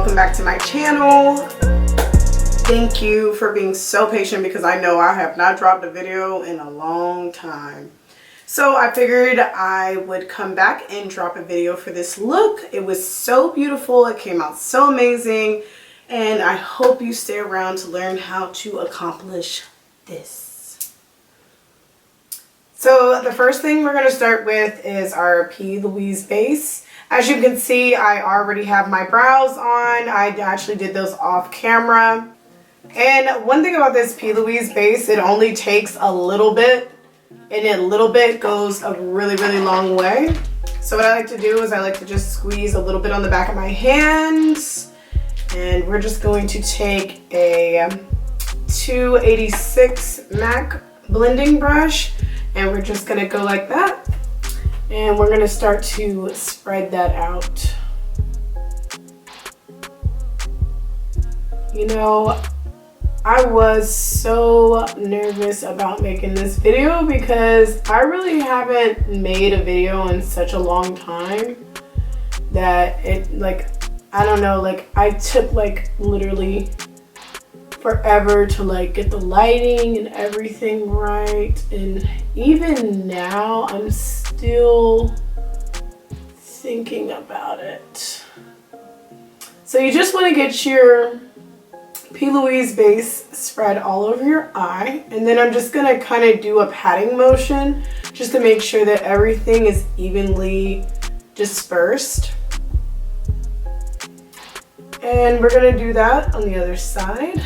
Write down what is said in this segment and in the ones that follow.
welcome back to my channel. Thank you for being so patient because I know I have not dropped a video in a long time. So I figured I would come back and drop a video for this look. It was so beautiful, it came out so amazing, and I hope you stay around to learn how to accomplish this. So the first thing we're going to start with is our P. Louise base. As you can see, I already have my brows on. I actually did those off camera. And one thing about this P. Louise base, it only takes a little bit, and a little bit goes a really, really long way. So what I like to do is I like to just squeeze a little bit on the back of my hands. And we're just going to take a 286 MAC blending brush, and we're just going to go like that. And we're going to start to spread that out. You know, I was so nervous about making this video because I really haven't made a video in such a long time that it, like, I don't know, like I took like literally forever to like get the lighting and everything right, and even now I'm still thinking about it. So you just want to get your P. Louise base spread all over your eye, and then I'm just gonna kind of do a patting motion just to make sure that everything is evenly dispersed. And we're gonna do that on the other side.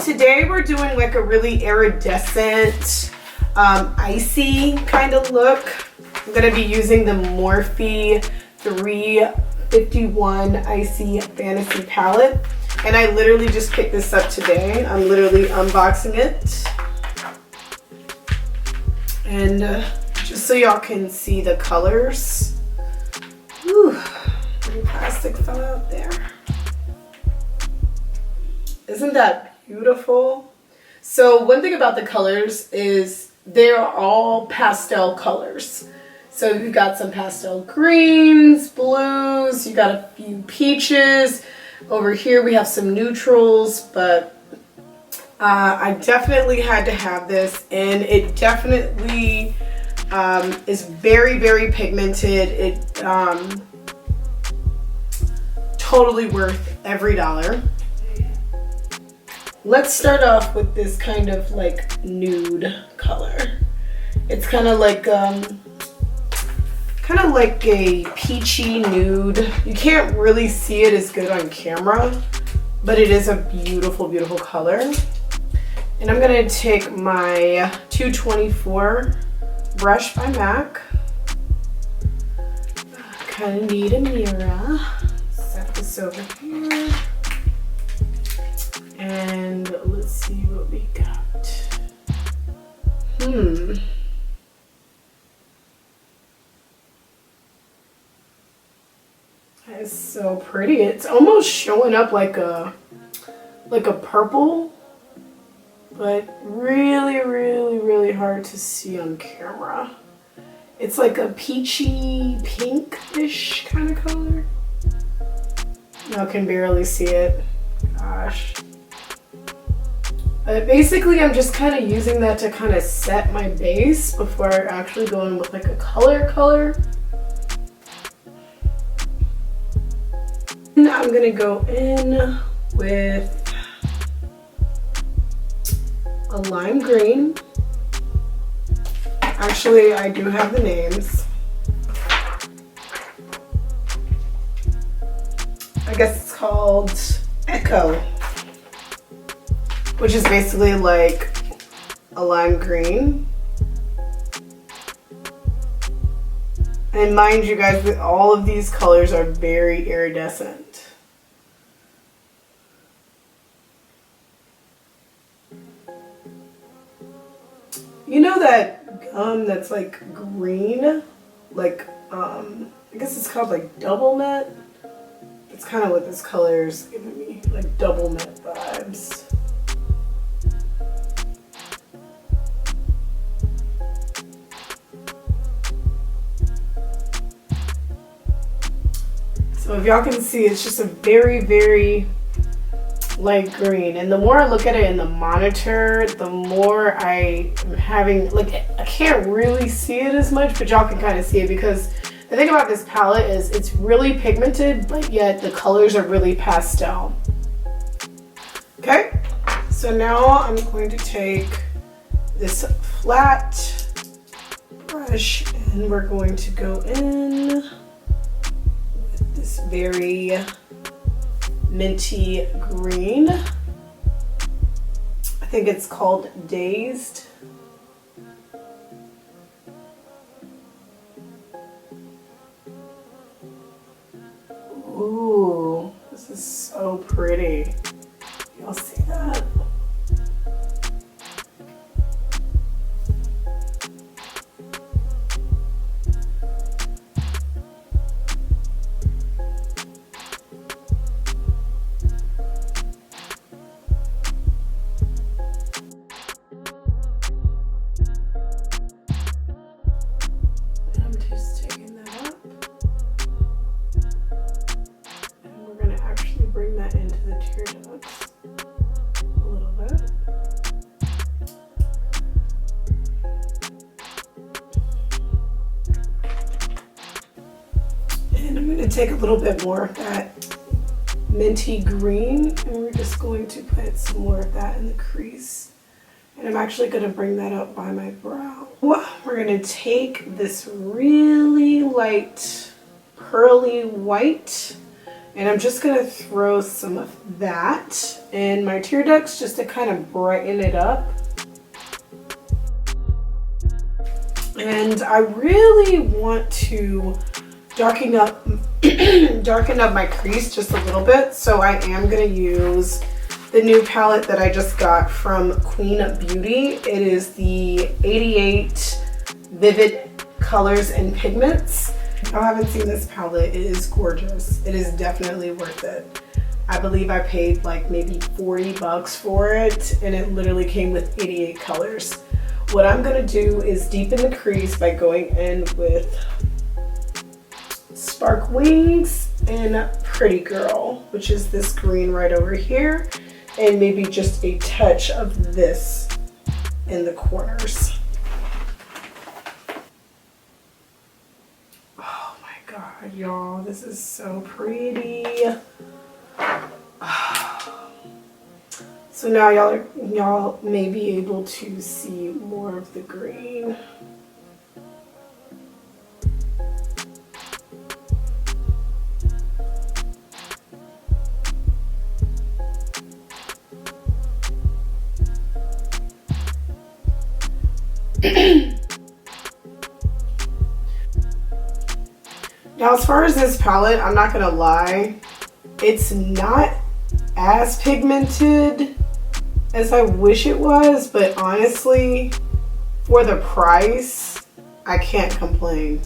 Today we're doing like a really iridescent, icy kind of look. I'm gonna be using the Morphe 351 Icy Fantasy palette, and I literally just picked this up today. I'm literally unboxing it, and just so y'all can see the colors. Whew, the plastic fell out there. Isn't that beautiful? So one thing about the colors is they're all pastel colors. So you've got some pastel greens, blues, you got a few peaches. Over here we have some neutrals, but I definitely had to have this, and it definitely is very, very pigmented. It totally worth every dollar. Let's start off with this kind of like nude color. It's kind of like a peachy nude. You can't really see it as good on camera, but it is a beautiful, beautiful color. And I'm gonna take my 224 brush by MAC. Kind of need a mirror. Set this over here. And let's see what we got. That is so pretty. It's almost showing up like a purple, but really, really, really hard to see on camera. It's like a peachy pinkish kind of color. I can barely see it. Gosh. Basically, I'm just kind of using that to kind of set my base before actually going with like a color. Now I'm gonna go in with a lime green. Actually, I do have the names. I guess it's called Echo, which is basically like a lime green. And mind you guys that all of these colors are very iridescent. You know that gum that's like green? Like, I guess it's called like double nut? It's kind of what this color is giving me, like double nut vibes. So if y'all can see, it's just a very, very light green. And the more I look at it in the monitor, the more I am having, like, I can't really see it as much, but y'all can kind of see it, because the thing about this palette is it's really pigmented, but yet the colors are really pastel. Okay, so now I'm going to take this flat brush and we're going to go in with this very minty green. I think it's called Dazed. Ooh, this is so pretty. Y'all see that? I'm just taking that up. And we're going to actually bring that into the tear ducts a little bit. And I'm going to take a little bit more of that minty green, and we're just going to put some more of that in the crease. And I'm actually going to bring that up by my brow. We're going to take this really light pearly white, and I'm just going to throw some of that in my tear ducts just to kind of brighten it up. And I really want to darken up my crease just a little bit, so I am going to use the new palette that I just got from Qing Beauty. It is the 88 Vivid Colors and Pigments. If you haven't seen this palette, it is gorgeous. It is definitely worth it. I believe I paid like maybe 40 bucks for it, and it literally came with 88 colors. What I'm going to do is deepen the crease by going in with Spark Wings and Pretty Girl, which is this green right over here, and maybe just a touch of this in the corners. Oh my god, y'all, this is so pretty. So now y'all may be able to see more of the green. Now, as far as this palette, I'm not gonna lie, it's not as pigmented as I wish it was, but honestly, for the price, I can't complain.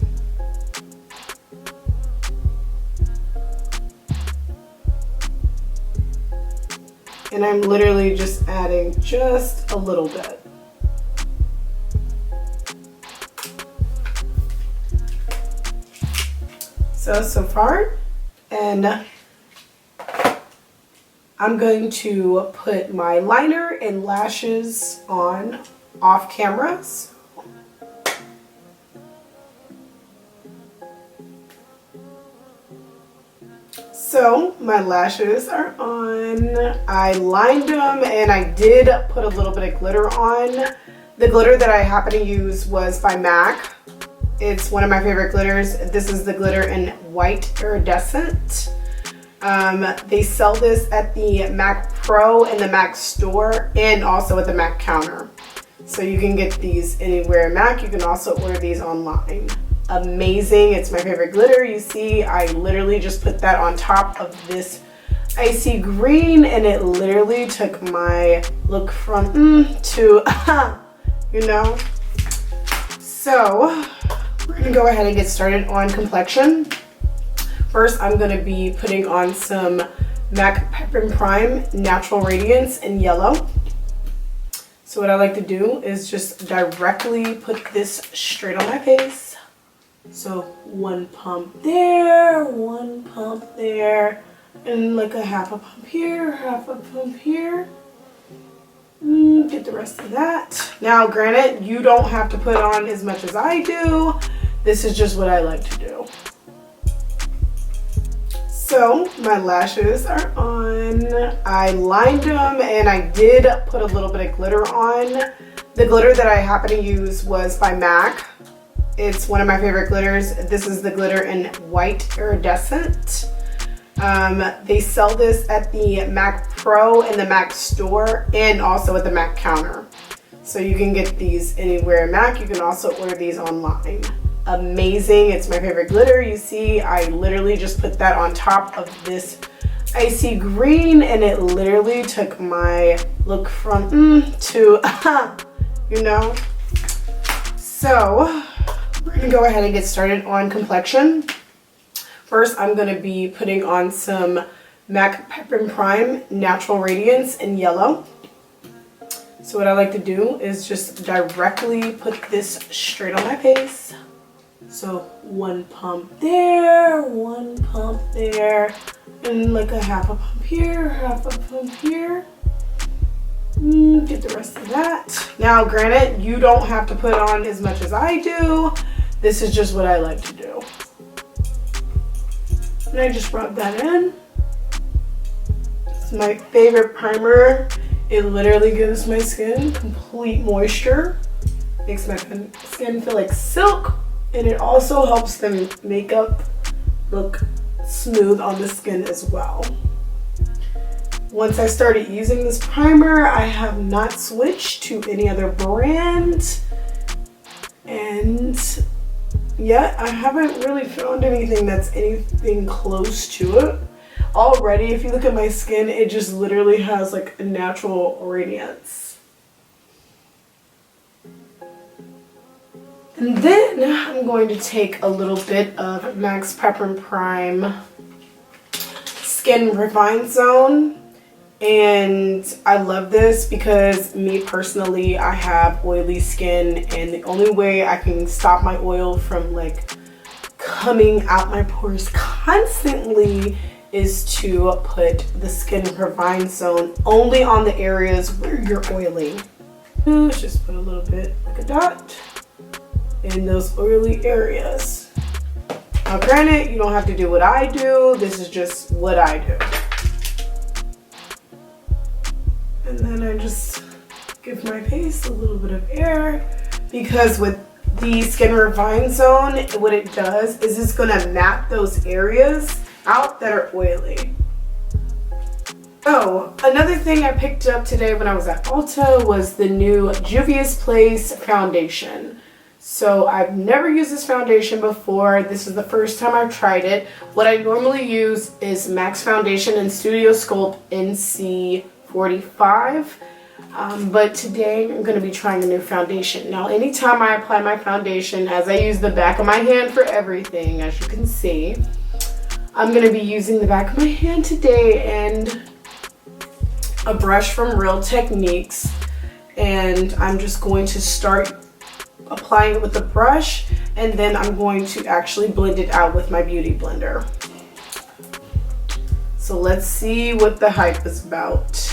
And I'm literally just adding just a little bit. So far, and I'm going to put my liner and lashes on off camera. So my lashes are on. I lined them and I did put a little bit of glitter on. The glitter that I happen to use was by MAC. It's one of my favorite glitters. This is the glitter in White Iridescent. They sell this at the MAC Pro and the MAC store, and also at the MAC counter. So you can get these anywhere MAC. You can also order these online. Amazing. It's my favorite glitter. You see, I literally just put that on top of this icy green, and it literally took my look from to you know. So we're gonna go ahead and get started on complexion. First, I'm gonna be putting on some MAC Pep and Prime Natural Radiance in yellow. So what I like to do is just directly put this straight on my face. So one pump there, one pump there, and like a half a pump here, half a pump here. Get the rest of that. Now, granted, you don't have to put on as much as I do. This is just what I like to do. So my lashes are on. I lined them and I did put a little bit of glitter on. The glitter that I happen to use was by MAC. It's one of my favorite glitters. This is the glitter in white iridescent. They sell this at the MAC Pro and the MAC store and also at the MAC counter. So you can get these anywhere at MAC. You can also order these online. Amazing. It's my favorite glitter. You see, I literally just put that on top of this icy green and it literally took my look from to you know. So we're gonna go ahead and get started on complexion. First, I'm gonna be putting on some MAC Pep and Prime Natural Radiance in yellow. So what I like to do is just directly put this straight on my face. So one pump there, one pump there, and like a half a pump here, half a pump here. Get the rest of that. Now, granted, you don't have to put on as much as I do. This is just what I like to do. And I just rub that in. It's my favorite primer. It literally gives my skin complete moisture. Makes my skin feel like silk. And it also helps the makeup look smooth on the skin as well. Once I started using this primer, I have not switched to any other brand. And yet I haven't really found anything that's anything close to it. Already, if you look at my skin, it just literally has like a natural radiance. And then I'm going to take a little bit of MAC's Pep and Prime Skin Refine Zone. And I love this because me personally, I have oily skin and the only way I can stop my oil from like coming out my pores constantly is to put the Skin Refine Zone only on the areas where you're oily. Let's just put a little bit, like a dot, in those oily areas. Now granted, you don't have to do what I do. This is just what I do. And then I just give my face a little bit of air because with the Skin Refine Zone, what it does is it's gonna map those areas out that are oily. Oh, another thing I picked up today when I was at Ulta was the new Juvias Place foundation. So I've never used this foundation before. This is the first time I've tried it. What I normally use is MAC's foundation in Studio Sculpt NC 45, but today I'm going to be trying a new foundation. Now anytime I apply my foundation, as I use the back of my hand for everything, as you can see, I'm going to be using the back of my hand today and a brush from Real Techniques, and I'm just going to start applying it with the brush, and then I'm going to actually blend it out with my beauty blender. So let's see what the hype is about.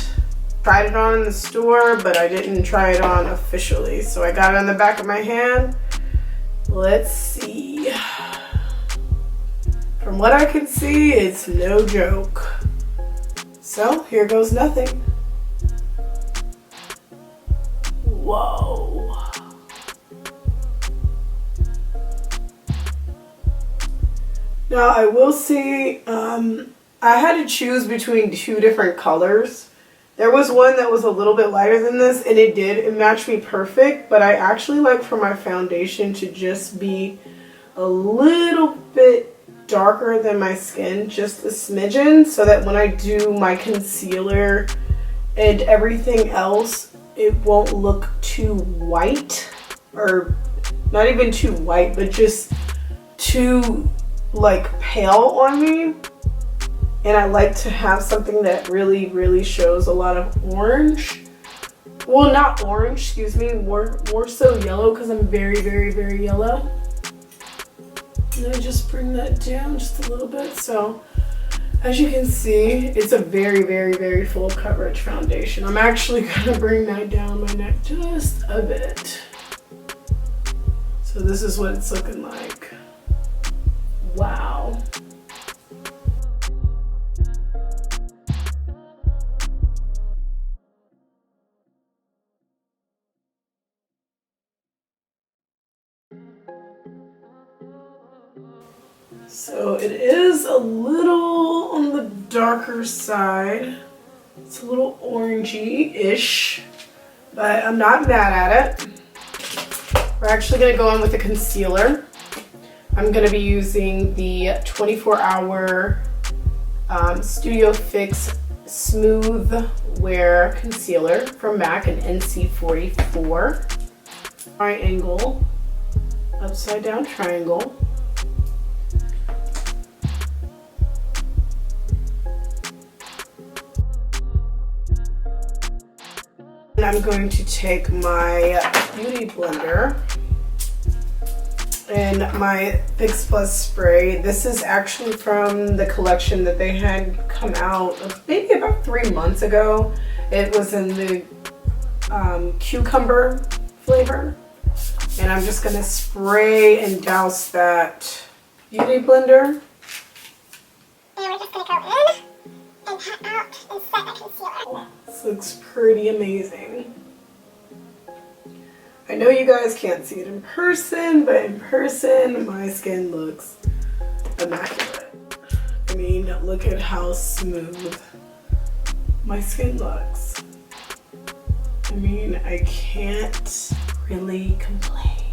Tried it on in the store, but I didn't try it on officially. So I got it on the back of my hand. Let's see. From what I can see, it's no joke. So here goes nothing. Whoa. Now I will say, I had to choose between two different colors. There was one that was a little bit lighter than this, and it matched me perfect, but I actually like for my foundation to just be a little bit darker than my skin, just a smidgen, so that when I do my concealer and everything else, it won't look too white, or not even too white, but just too like pale on me. And I like to have something that really shows a lot of orange. Well, not orange, excuse me, more so yellow, because I'm very yellow. And I just bring that down just a little bit. So as you can see, it's a very, very, very full coverage foundation. I'm actually gonna bring that down my neck just a bit. So this is what it's looking like. Wow. So it is a little on the darker side. It's a little orangey-ish, but I'm not mad at it. We're actually gonna go in with a concealer. I'm gonna be using the 24-hour Studio Fix Smooth Wear Concealer from MAC, an NC44. Triangle, upside down triangle. And I'm going to take my beauty blender and my Fix Plus spray. This is actually from the collection that they had come out maybe about 3 months ago. It was in the cucumber flavor. And I'm just gonna spray and douse that beauty blender. And we're just gonna go in and pat out and set the concealer. This looks pretty amazing. I know you guys can't see it in person, but in person, my skin looks immaculate. I mean, look at how smooth my skin looks. I mean, I can't really complain.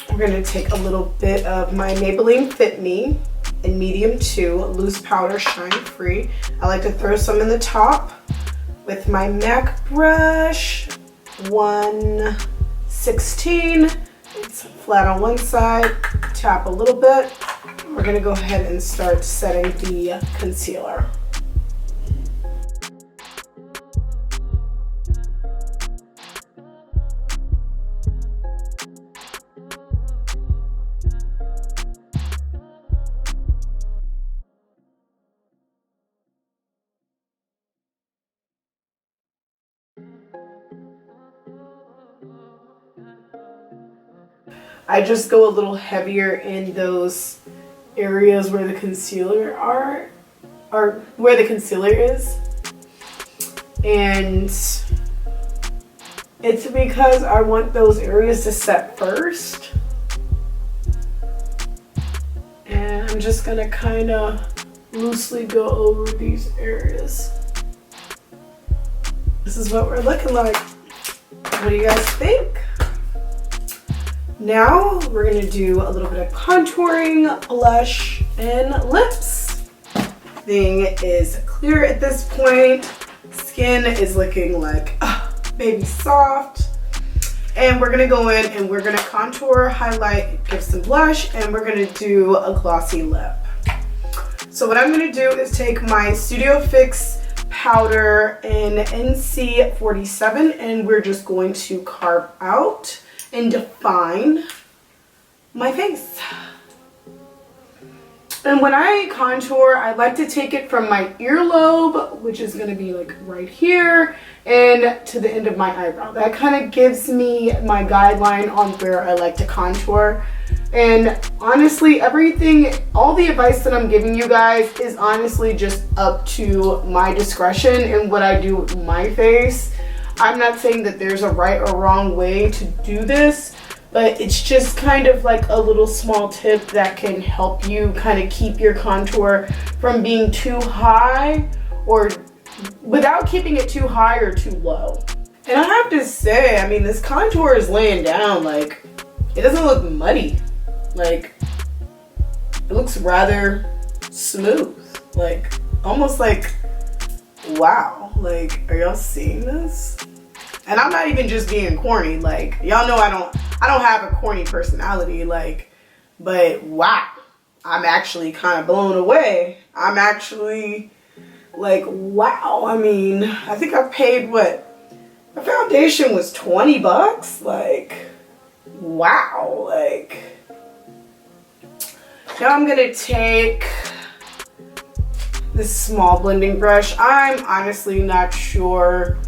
We're gonna take a little bit of my Maybelline Fit Me in medium 2, loose powder, shine free. I like to throw some in the top with my MAC brush, 1/16. It's flat on one side, tap a little bit. We're gonna go ahead and start setting the concealer. I just go a little heavier in those areas where the concealer or where the concealer is. And it's because I want those areas to set first. And I'm just gonna kind of loosely go over these areas. This is what we're looking like. What do you guys think? Now we're gonna do a little bit of contouring, blush, and lips. Thing is clear at this point. Skin is looking like baby soft. And we're gonna go in and we're gonna contour, highlight, give some blush, and we're gonna do a glossy lip. So what I'm gonna do is take my Studio Fix powder in NC47 and we're just going to carve out and define my face. And when I contour, I like to take it from my earlobe, which is gonna be like right here, and to the end of my eyebrow. That kind of gives me my guideline on where I like to contour. And honestly, all the advice that I'm giving you guys is honestly just up to my discretion and what I do with my face. I'm not saying that there's a right or wrong way to do this, but it's just kind of like a little small tip that can help you kind of keep your contour from being too high or without keeping it too high or too low. And I have to say, I mean, this contour is laying down, like, it doesn't look muddy. Like, it looks rather smooth. Like, almost like, wow. Like, are y'all seeing this? And I'm not even just being corny. Like, y'all know I don't have a corny personality. Like, but wow. I'm actually kind of blown away. I'm actually like, wow. I mean, I think I paid what? The foundation was 20 bucks. Like, wow. Like, Now I'm gonna take this small blending brush. I'm honestly not sure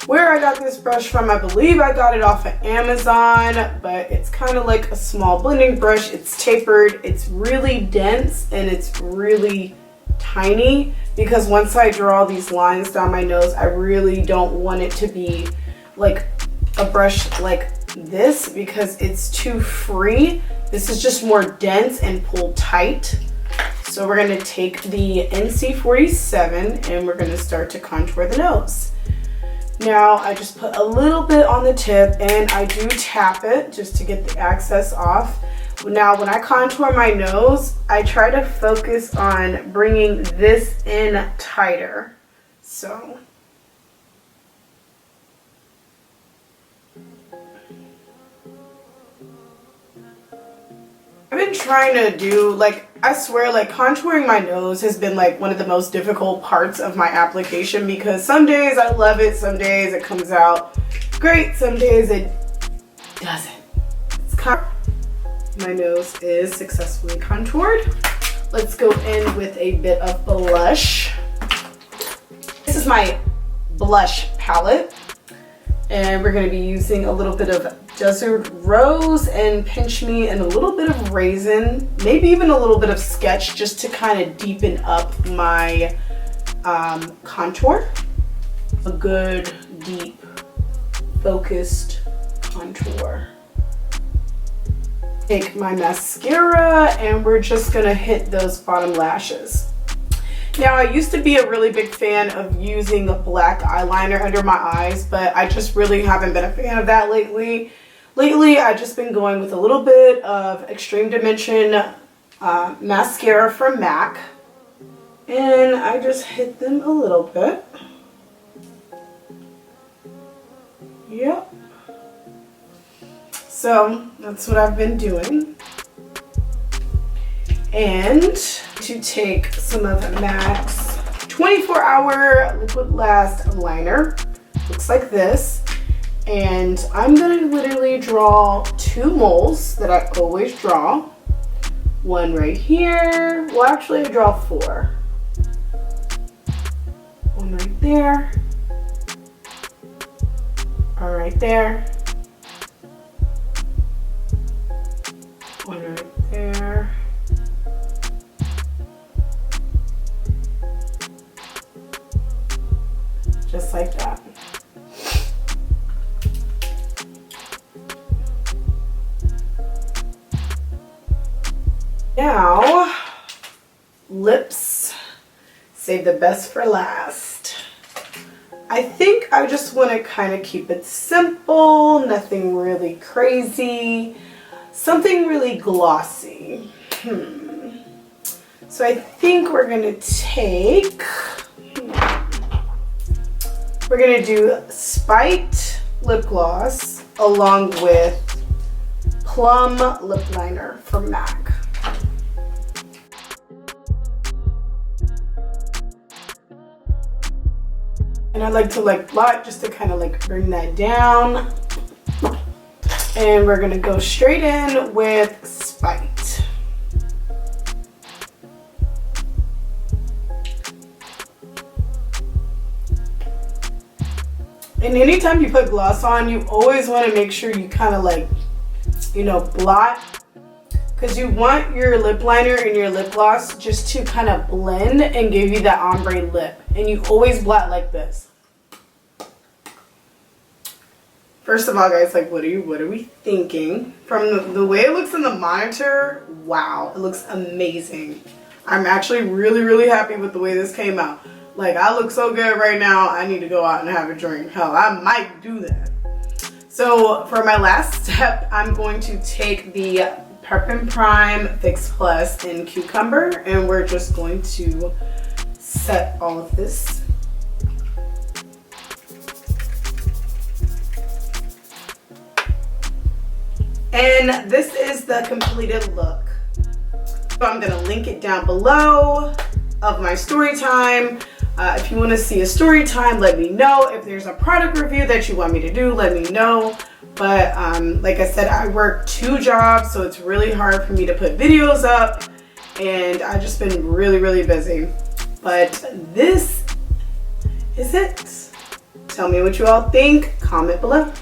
where I got this brush from. I believe I got it off of Amazon, but it's kind of like a small blending brush. It's tapered, it's really dense, and it's really tiny because once I draw these lines down my nose, I really don't want it to be like a brush like this because it's too free. This is just more dense and pulled tight. So we're gonna take the NC47 and we're gonna start to contour the nose. Now I just put a little bit on the tip and I do tap it just to get the excess off. Now when I contour my nose, I try to focus on bringing this in tighter. So I've been trying to do, like, I swear, like, contouring my nose has been, like, one of the most difficult parts of my application because some days I love it, some days it comes out great, some days it doesn't. It's my nose is successfully contoured. Let's go in with a bit of blush. This is my blush palette, and we're going to be using a little bit of Desert Rose and Pinch Me and a little bit of Raisin, maybe even a little bit of Sketch just to kind of deepen up my contour. A good, deep, focused contour. Take my mascara and we're just gonna hit those bottom lashes. Now, I used to be a really big fan of using black eyeliner under my eyes, but I just really haven't been a fan of that lately. Lately, I've just been going with a little bit of Extreme Dimension mascara from MAC, and I just hit them a little bit. Yep. So that's what I've been doing. And to take some of MAC's 24-hour Liquid Last liner, looks like this. And I'm gonna literally draw 2 moles that I always draw. One right here. Well, actually I draw 4. One right there. One right there. One right there. Just like that. Now, lips, save the best for last. I think I just want to kind of keep it simple, nothing really crazy, something really glossy. So I think we're going to take, we're going to do Spiked lip gloss along with Plum lip liner from MAC. And I like to blot just to kind of bring that down. And we're gonna go straight in with Spiked. And anytime you put gloss on, you always want to make sure you kind of blot, because you want your lip liner and your lip gloss just to kind of blend and give you that ombre lip. And you always blot like this. First of all, guys, what are we thinking? From the way it looks in the monitor, wow, it looks amazing. I'm actually really, really happy with the way this came out. I look so good right now, I need to go out and have a drink. Hell, I might do that. So for my last step, I'm going to take the Prep and Prime Fix Plus in Cucumber, and we're just going to set all of this. And this is the completed look. So I'm gonna link it down below of my story time. If you want to see a story time, let me know. If there's a product review that you want me to do, let me know. But like I said, I work 2 jobs, so it's really hard for me to put videos up and I've just been really busy. But this is it. Tell me what you all think. Comment below.